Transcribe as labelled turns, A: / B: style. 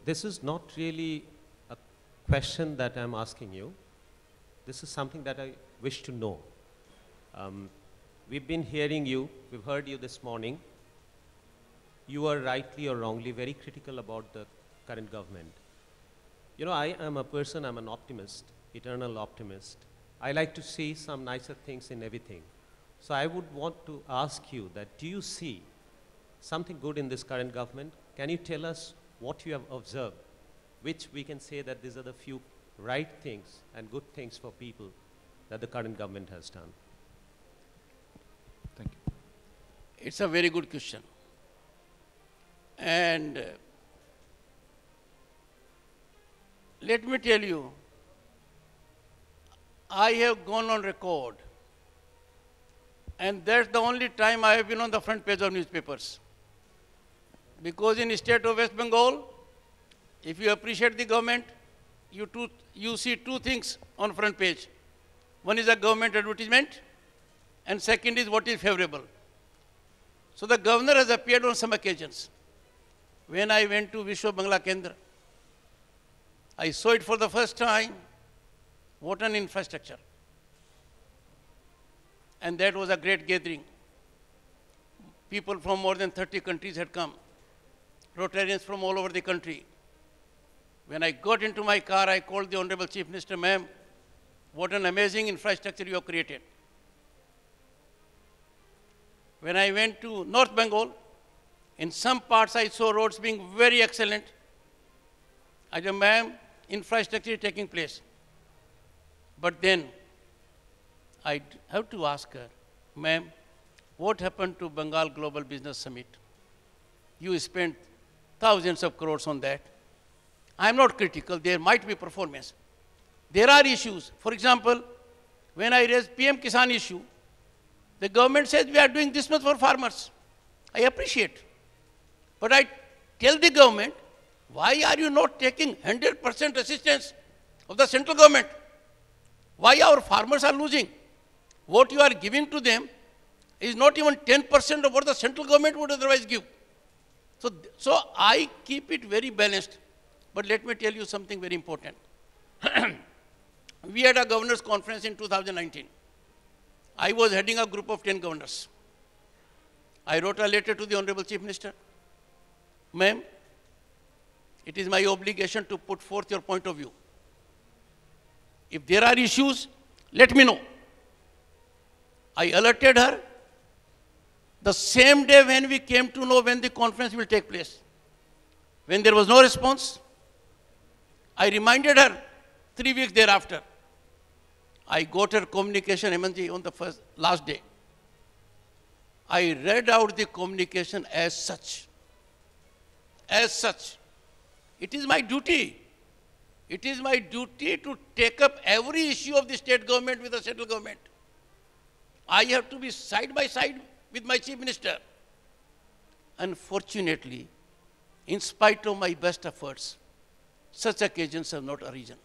A: This is not really a question that I'm asking you. This is something that I wish to know. We've been hearing you, we've heard you this morning. You are rightly or wrongly very critical about the current government. You know, I am a person, I'm an optimist, eternal optimist. I like to see some nicer things in everything. So I would want to ask you that, do you see something good in this current government? Can you tell us what you have observed, which we can say that these are the few right things and good things for people that the current government has done?
B: Thank you.
C: It's a very good question. And let me tell you, I have gone on record, and that's the only time I have been on the front page of newspapers. Because in the state of West Bengal, if you appreciate the government, you see two things on front page. One is a government advertisement, and second is what is favorable. So the governor has appeared on some occasions. When I went to Vishwa Bangla Kendra, I saw it for the first time. What an infrastructure. And that was a great gathering. People from more than 30 countries had come. Rotarians from all over the country. When I got into my car, I called the Honorable Chief Minister, ma'am, what an amazing infrastructure you have created. When I went to North Bengal, in some parts I saw roads being very excellent. I said, ma'am, infrastructure is taking place. But then I have to ask her, ma'am, what happened to Bengal Global Business Summit? You spent thousands of crores on that. I'm not critical, there might be performance. There are issues. For example, when I raised PM Kisan issue, the government says we are doing this much for farmers. I appreciate. But I tell the government, why are you not taking 100% assistance of the central government? Why our farmers are losing? What you are giving to them is not even 10% of what the central government would otherwise give. So I keep it very balanced. But let me tell you something very important. We had a governors conference in 2019. I was heading a group of 10 governors. I wrote a letter to the Honorable Chief Minister. Ma'am, it is my obligation to put forth your point of view. If there are issues, let me know. I alerted her the same day when we came to know when the conference will take place. When there was no response, I reminded her 3 weeks thereafter. I got her communication, MNG, on the last day. I read out the communication as such. As such. It is my duty. It is my duty to take up every issue of the state government with the central government. I have to be side by side with my chief minister. Unfortunately, in spite of my best efforts, such occasions have not arisen.